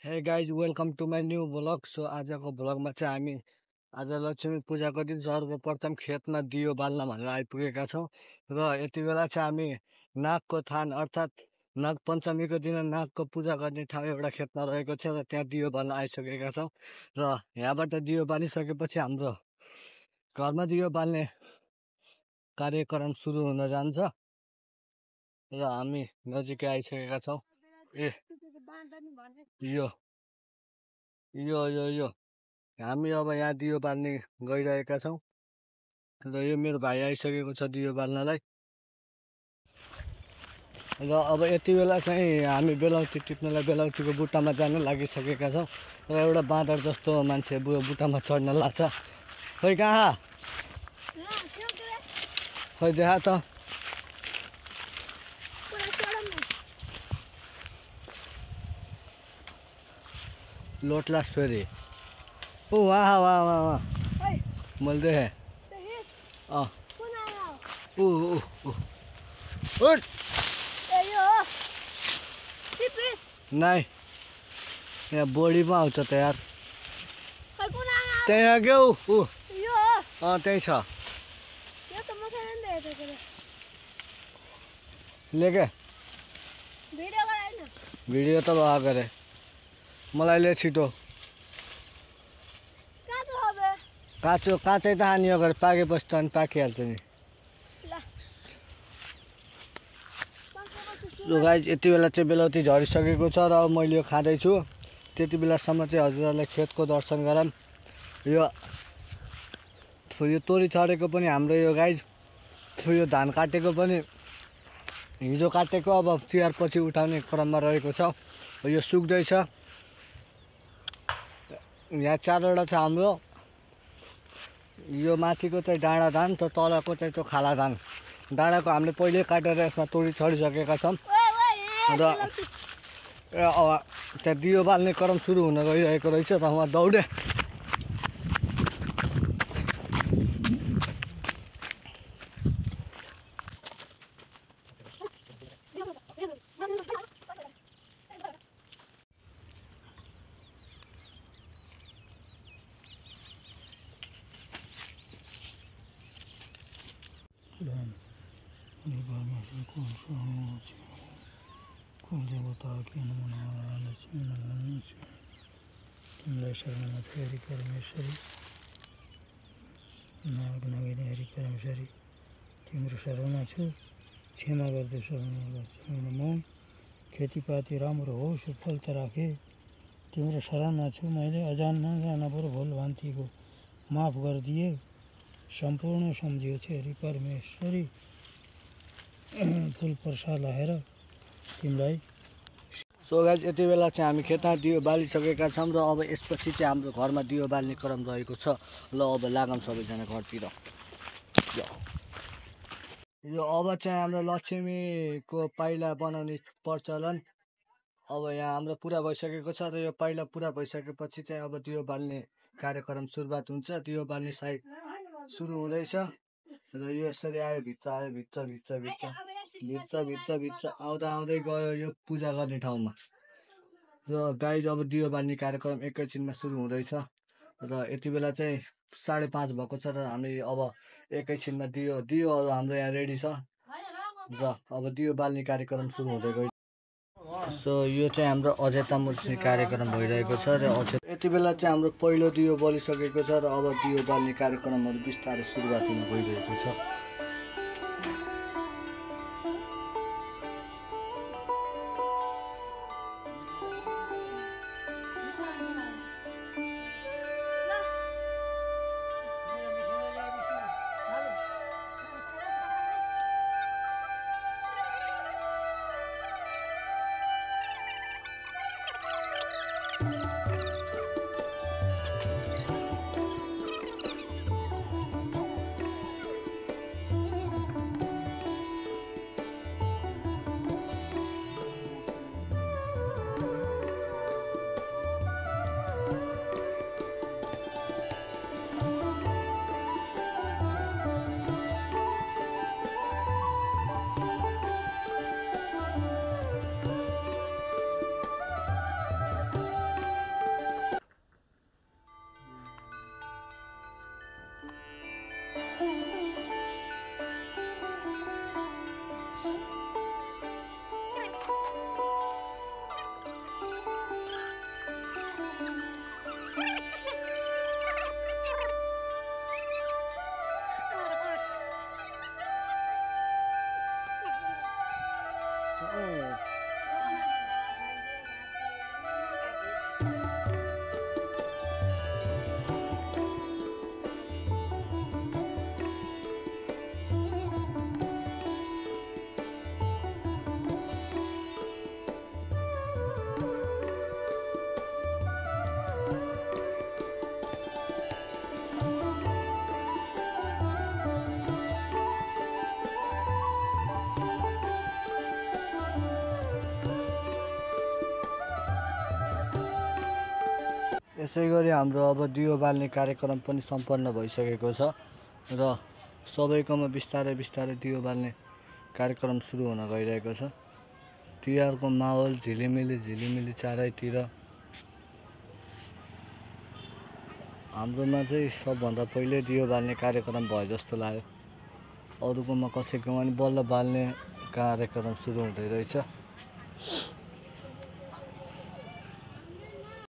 हे guys welcome to my new vlog. So आजको भ्लगमा चाहिँ हामी आज लक्ष्मी पूजाको दिन सर्वप्रथम खेतमा दियो बाल्न भनेर आइपुगेका छौँ। र यति बेला चाहिँ हामी नागको थान अर्थात् नाग पञ्चमीको दिन नागको पूजा गर्ने ठाउँ एउटा खेतमा रहेको छ र त्यहाँ दियो बाल्न आइसकेका छौँ। र यहाँबाट दियो बालिसकेपछि हाम्रो घरमा दियो बाल्ने कार्यक्रम सुरु हुन जान्छ र हामी नजिकै आइसकेका छौँ। यो यो यो यो हामी अब यहाँ दियो बाल्ने गइरहेका छौँ र यो मेरो भाइ आइसकेको छ दियो बाल्नलाई। र अब यति बेला चाहिँ हामी बेलाउती टिप्नलाई बेलाउतीको बुट्टामा जान लागिसकेका छौँ र एउटा बाँदर जस्तो मान्छे बुट्टामा चढ्न लाग्छ। खोइ कहाँ खोइ देखा त लोटलास फेरि ऊ वहाँ वहाँ वहाँ वहाँ मैले देखेँ। उठ नहीं यहाँ बडी पो आउँछ त यार त्यहाँ क्या ऊ त्यही छ लेके भिडियो त भए गरे मलाई ले छिटो काँचो काँचै त हानी अगाडि पाकेपछि त अनि पाकिहाल्छ नि। सो गाइज यति बेला चाहिँ बेलाउती झरिसकेको छ र अब मैले यो खाँदैछु। त्यति बेलासम्म चाहिँ हजुरहरूलाई खेतको दर्शन गराम। यो तोरी छरेको पनि हाम्रो यो गाइज यो धान काटेको पनि हिजो काटेको अब तिहार पछि उठाउने क्रममा रहेको छ। यो सुक्दैछ। यहाँ चारवटा छ हाम्रो। यो माथिको चाहिँ डाँडा धान त तलको चाहिँ त्यो खाला धान। डाँडाको हामीले पहिले काटेर यसमा तोरी छरिसकेका छौँ र त्यहाँ दियो बाल्ने क्रम सुरु हुन गइरहेको रहेछ र उहाँ दौडे। तिमीलाई शरण हरि परमेश्वरी नाग नगिनी हरि परमेश्वरी तिम्रो शरणमा छु क्षमा गर्दै शरण म खेतीपाती राम्रो होस् फल त राखे तिम्रो शरणमा छु मैले अजान नजानबाट भुल भ्रान्तिको माफ गरिदिए सम्पूर्ण सम्झियो छ हरि परमेश्वरी फुल प्रसाद लगाएर तिमीलाई। सो गाइज यति बेला चाहिँ हामी खेतमा दियो बालिसकेका छौँ र अब यसपछि चाहिँ हाम्रो घरमा दियो बाल्ने क्रम रहेको छ। ल अब लागौँ सबैजना घरतिर। यो अब चाहिँ हाम्रो लक्ष्मीको पाइला बनाउने प्रचलन अब यहाँ हाम्रो पुरा भइसकेको छ र यो पाइला पुरा भइसकेपछि चाहिँ अब दियो बाल्ने कार्यक्रम सुरुवात हुन्छ। दियो बाल्ने साइड सुरु हुँदैछ र यो यसरी आयो भित्र आयो भित्र भित्र भित्र भित्र भित्र भित्र आउँदा आउँदै गयो यो पूजा गर्ने ठाउँमा। र गाइज अब दियो बाल्ने कार्यक्रम एकैछिनमा सुरु हुँदैछ र यति बेला चाहिँ 5:30 भएको छ र हामी अब एकैछिनमा दियोहरू हाम्रो यहाँ रेडी छ र अब दियो बाल्ने कार्यक्रम सुरु हुँदै गयो। सो यो चाहिँ हाम्रो अक्षता मुछ्ने कार्यक्रम भइरहेको छ र यति बेला चाहिँ हाम्रो पहिलो दियो बलिसकेको छ र अब दियो बाल्ने कार्यक्रमहरू बिस्तारै सुरुवात हुन गइरहेको छ। यसै गरी हाम्रो अब दियो बाल्ने कार्यक्रम पनि सम्पन्न भइसकेको छ र सबैकोमा बिस्तारै बिस्तारै दियो बाल्ने कार्यक्रम सुरु हुन गइरहेको छ। तिहारको माहौल झिलिमिली चारैतिर। हाम्रोमा चाहिँ सबभन्दा पहिले दियो बाल्ने कार्यक्रम भयो जस्तो लाग्यो। अरूकोमा कसैकोमा नि बल्ल बाल्ने कार्यक्रम सुरु हुँदै रहेछ।